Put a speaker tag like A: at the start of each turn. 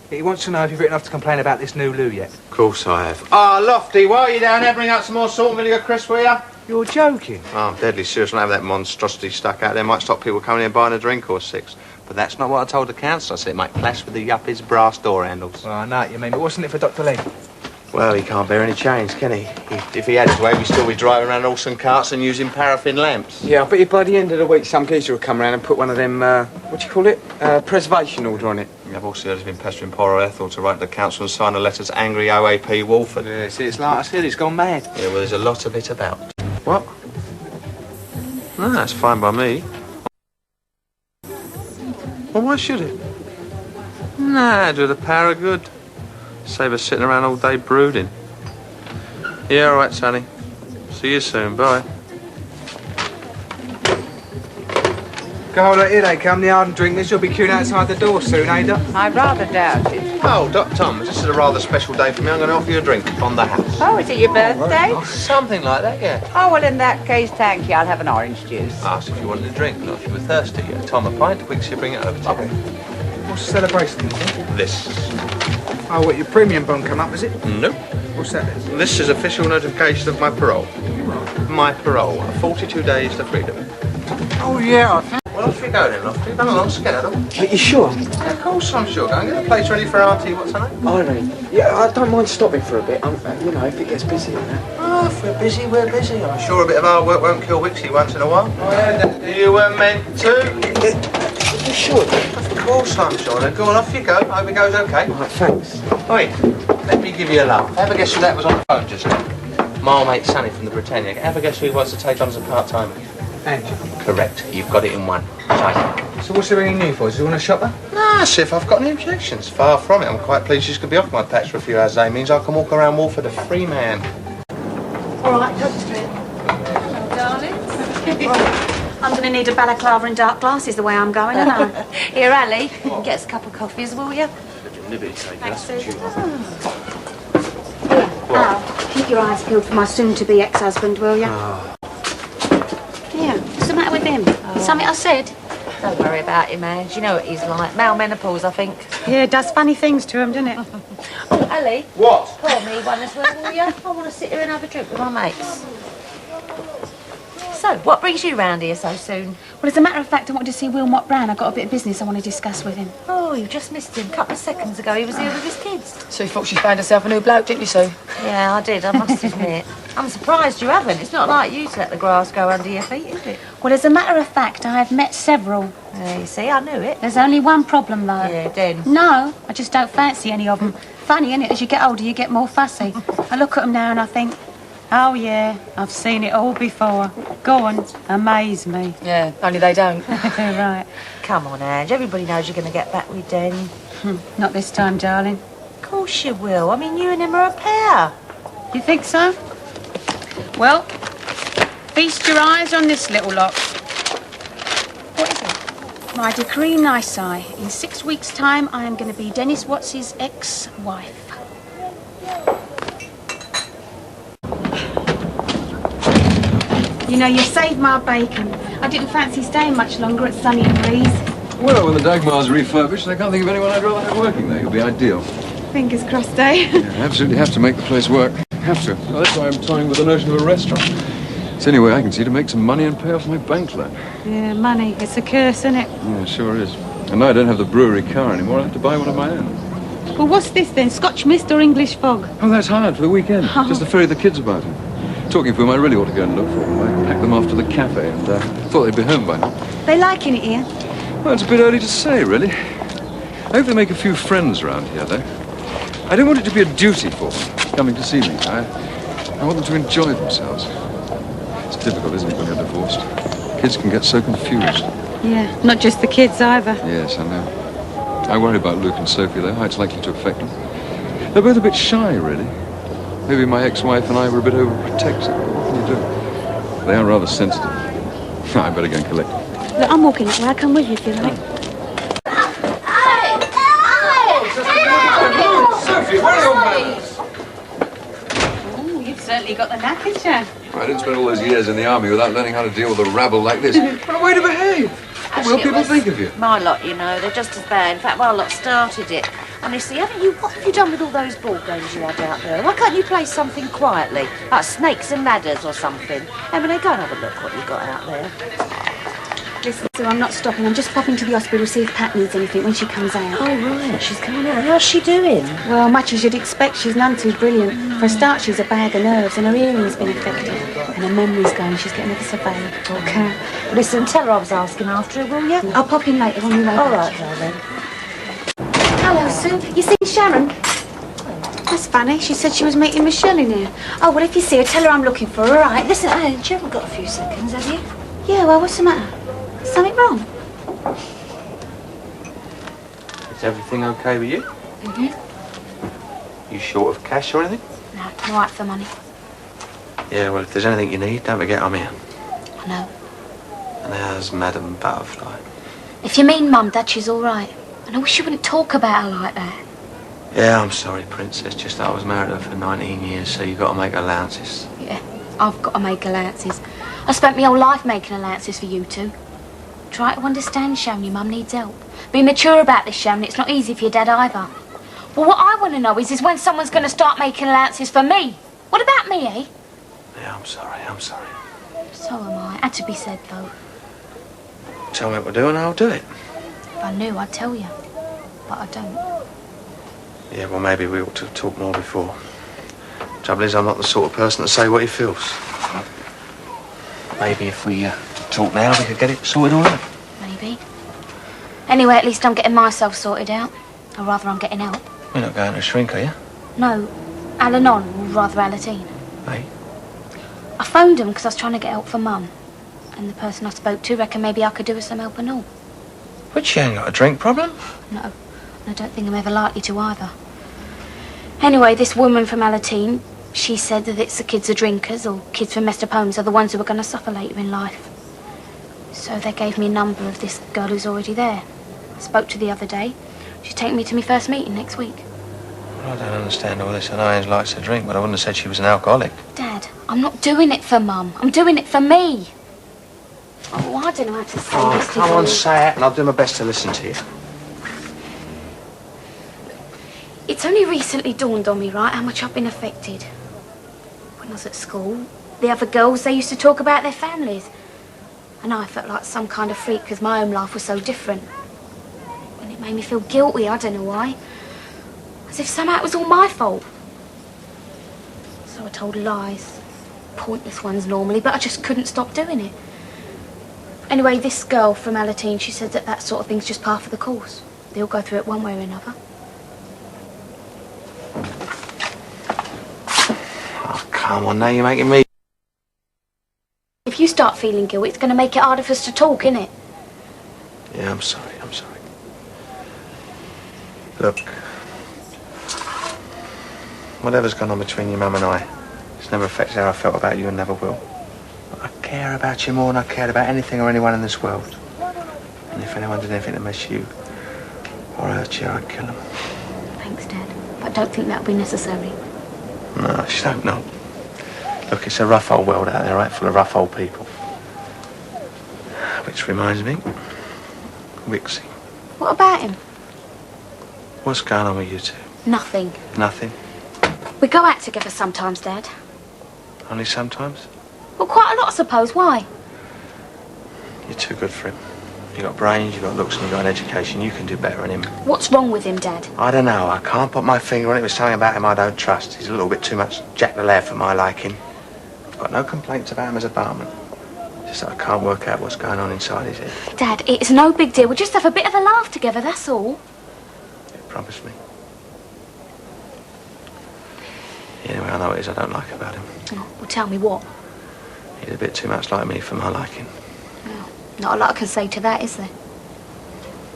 A: He wants to know if you've written off to complain about this new loo yet.
B: Of course I have. Ah, Lofty, while you're down there, bring out some more salt and vinegar crisps, will you?
A: You're joking?
B: Oh, I'm deadly serious. Not having that monstrosity stuck out there might stop people coming in and buying a drink or six. But that's not what I told the council. I said it might clash with the yuppies' brass door handles.
A: Well, I know what you mean, but wasn't it for Dr. Lee?
B: Well, he can't bear any change, can he? If he had his way, we'd still be driving around horse and carts and using paraffin lamps.
C: Yeah, I bet you by the end of the week some geezer will come around and put one of them, what do you call it? Preservation order on it.
B: I've also heard he's been pestering poor Ethel to write to the council and sign a letter to angry OAP Walford.
A: Yeah, see, it's like I said, he's gone mad.
B: Yeah, well, there's a lot of it about. What? No, that's fine by me. Well, why should it? Nah, do the power of good. Save us sitting around all day brooding. Yeah, all right, Sonny. See you soon. Bye.
A: Go, look, here they come, the ardent drinkers. You'll be queuing outside the door soon, eh, Doc?
D: I rather doubt it.
B: Oh, Doc Tom, this is a rather special day for me. I'm going to offer you a drink on the house.
D: Oh, is it your birthday?
B: Oh, something like that, yeah.
D: Oh, well, in that case, thank you. I'll have an orange juice.
B: Asked if you wanted a drink, not if you were thirsty. Tom, a pint, quick, you bring it over to
A: Okay. What's the celebration, you think?
B: This.
A: Oh, what, your premium bond come up, is it?
B: Nope.
A: What's that then?
B: This is official notification of my parole. My parole. 42 days to freedom.
A: Oh, yeah,
B: Well, off you go then, Lofty. Come along, skedaddle.
C: Are you sure?
B: Yeah, of course I'm sure. Go and get the place ready for Auntie. What's her name?
C: Irene. Yeah, I don't mind stopping for a bit. You know, if it gets busy and that.
B: Oh, if we're busy, we're busy. I'm sure a bit of hard work won't kill Wixie once in a while. Oh, yeah, you were meant to.
C: Are you sure?
B: Of course I'm sure. Then go on, off you go. Hope it goes okay.
C: Right, thanks.
B: Oi, let me give you a laugh. Have a guess who that was on the phone just now? My old mate Sonny from the Britannia. Have a guess who he wants to take on as a part-timer?
A: Angie.
B: Correct. You've got it in one. Right.
A: So what's he ringing you for? Does he want to shop her?
B: Nah, see if I've got any objections. Far from it. I'm quite pleased she's going to be off my patch for a few hours a day. Means I can walk around Walford a free man.
E: All right, go to sleep. Hello, darling. I'm going to need a balaclava and dark glasses the way I'm going, aren't I? Here, Ali, get us a cup of coffees, will you? Thanks, Sue. Al, keep your eyes peeled for my soon-to-be ex-husband, will you? Yeah, what's the matter with him? Something I said?
F: Don't worry about him, Ange. You know what he's like. Male menopause, I think.
E: Yeah, it does funny things to him, doesn't it?
F: Oh, Ali.
B: What?
F: Pour me one as well, will you? I want to sit here and have a drink with my mates. So, what brings you round here so soon?
E: Well, as a matter of fact, I wanted to see Wilmot Brown. I've got a bit of business I want to discuss with him.
F: Oh, you just missed him. A couple of seconds ago, he was here with his kids.
D: So you thought she found herself a new bloke, didn't you, Sue?
F: Yeah, I did, I must admit. I'm surprised you haven't. It's not like you to let the grass go under your feet, is it?
E: Well, as a matter of fact, I have met several.
F: Yeah, you see, I knew it.
E: There's only one problem, though.
F: Yeah, Den.
E: No, I just don't fancy any of them. Funny, isn't it? As you get older, you get more fussy. I look at them now and I think, oh, yeah, I've seen it all before. Go on, amaze me.
D: Yeah, only they don't.
E: Right.
F: Come on, Ange. Everybody knows you're going to get back with Den.
E: Not this time, darling.
F: Of course you will. I mean, you and him are a pair.
E: You think so? Well, feast your eyes on this little lot. What is it? My decree nisi. In 6 weeks' time, I am going to be Dennis Watts's ex-wife. You know, you saved my bacon. I didn't fancy staying much longer at Sunny and Breeze.
G: Well, when the Dagmar's refurbished, I can't think of anyone I'd rather have working there. You'll be ideal.
E: Fingers crossed, eh?
G: Yeah, absolutely have to make the place work. Have to. Well, that's why I'm toying with the notion of a restaurant. It's the only way I can see to make some money and pay off my bank loan.
E: Yeah, money. It's a curse, isn't it?
G: Yeah, sure is. And now I don't have the brewery car anymore. I have to buy one of my own.
E: Well, what's this then? Scotch mist or English fog?
G: Oh, that's hired for the weekend. Just to ferry the kids about it. Talking for whom I really ought to go and look for them. I packed them off to the cafe and thought they'd be home by now.
E: They liking it here?
G: Well, it's a bit early to say, really. I hope they make a few friends round here, though. I don't want it to be a duty for them coming to see me. I want them to enjoy themselves. It's difficult, isn't it, when you're divorced? Kids can get so confused.
E: Yeah, not just the kids either.
G: Yes, I know. I worry about Luke and Sophie, though, how it's likely to affect them. They're both a bit shy, really. Maybe my ex-wife and I were a bit overprotective. What can you do? They are rather sensitive. I better go and collect them.
E: Look, I'm walking that way. I'll come with you if you like.
G: Sophie, where are your manners?
E: Oh, you've certainly got the knack, haven't you?
G: I didn't spend all those years in the army without learning how to deal with a rabble like this. What a way to behave! What will people think of you?
F: My lot, you know, they're just as bad. In fact, my lot started it. Honestly, what have you done with all those board games you had out there? Why can't you play something quietly, like snakes and ladders or something? Emily, go and have a look what you got out there.
E: Listen, Sue, I'm not stopping. I'm just popping to the hospital to see if Pat needs anything when she comes out.
F: Oh, right, she's coming out. How's she doing?
E: Well, much as you'd expect, she's none too brilliant. For a start, she's a bag of nerves and her hearing's been affected. And her memory's going. She's getting ever so vague.
F: Okay. Listen, tell her I was asking after her, will you?
E: I'll pop in later on your way
F: All
E: back.
F: right, darling.
E: Hello, Sue. You seen Sharon? That's funny. She said she was meeting Michelle in here. Oh, well, if you see her, tell her I'm looking for her, all right?
F: Listen, Angie, you haven't got a few seconds, have you?
E: Yeah, well, what's the matter? Something wrong?
B: Is everything okay with you?
E: Mm-hmm.
B: You short of cash or anything?
E: No, I'm all right for money.
B: Yeah, well, if there's anything you need, don't forget I'm here.
E: I know.
B: And how's Madam Butterfly?
E: If you mean Mum, Dad, she's all right. And I wish you wouldn't talk about her like that.
B: Yeah, I'm sorry, Princess. Just that I was married to her for 19 years, so you've got to make allowances.
E: Yeah, I've got to make allowances. I spent my whole life making allowances for you two. Try to understand, Sharon, your mum needs help. Be mature about this, Sharon. It's not easy for your dad either. Well, what I want to know is when someone's going to start making allowances for me. What about me, eh?
B: Yeah, I'm sorry.
E: So am I. Had to be said, though.
B: Tell me what to do and I'll do it.
E: If I knew, I'd tell you. But I don't.
B: Yeah, well, maybe we ought to talk more before. Trouble is, I'm not the sort of person to say what he feels. Maybe if we talk now, we could get it sorted all out.
E: Maybe. Anyway, at least I'm getting myself sorted out. Or rather, I'm getting help.
B: You're not going to shrink, are you?
E: No, Al-Anon, or rather Alateen.
B: Hey?
E: I phoned him because I was trying to get help for Mum. And the person I spoke to reckoned maybe I could do with some help and all.
B: But she ain't got a drink problem.
E: No, and I don't think I'm ever likely to either. Anyway, this woman from Alateen, she said that it's the kids are drinkers or kids from messed up homes are the ones who are going to suffer later in life. So they gave me a number of this girl who's already there. I spoke to the other day. She's taking me to my first meeting next week.
B: Well, I don't understand all this. I know Angie likes to drink, but I wouldn't have said she was an alcoholic.
E: Dad, I'm not doing it for Mum. I'm doing it for me. Oh, I don't know how to say this to
B: come
E: you.
B: on, say it, and I'll do my best to listen to you.
E: It's only recently dawned on me, right, how much I've been affected. When I was at school, the other girls, they used to talk about their families. And I felt like some kind of freak because my own life was so different. And it made me feel guilty, I don't know why. As if somehow it was all my fault. So I told lies. Pointless ones normally, but I just couldn't stop doing it. Anyway, this girl from Alateen, she said that sort of thing's just par for the course. They all go through it one way or another.
B: Oh, come on, now you're making me...
E: If you start feeling guilt, it's going to make it harder for us to talk, innit?
B: Yeah, I'm sorry. Look, whatever's gone on between your mum and I, it's never affected how I felt about you and never will. But I care about you more than I cared about anything or anyone in this world. And if anyone did anything to miss you or hurt you, I'd kill them.
E: Thanks, Dad. But I don't think that'll be necessary.
B: No, I just hope not. Look, it's a rough old world out there, right? Full of rough old people. Which reminds me, Wixie.
E: What about him?
B: What's going on with you two?
E: Nothing.
B: Nothing?
E: We go out together sometimes, Dad.
B: Only sometimes?
E: Well, quite a lot, I suppose. Why?
B: You're too good for him. You got brains, you got looks, and you got an education. You can do better than him.
E: What's wrong with him, Dad?
B: I don't know. I can't put my finger on it. There's something about him I don't trust. He's a little bit too much Jack the Lad for my liking. I've got no complaints about him as a barman. Just that I can't work out what's going on inside his head.
E: Dad, it's no big deal. We'll just have a bit of a laugh together, that's all.
B: You promise me? Anyway, I know it is I don't like about him.
E: Oh, well, tell me what?
B: He's a bit too much like me for my liking.
E: Well, not a lot I can say to that, is there?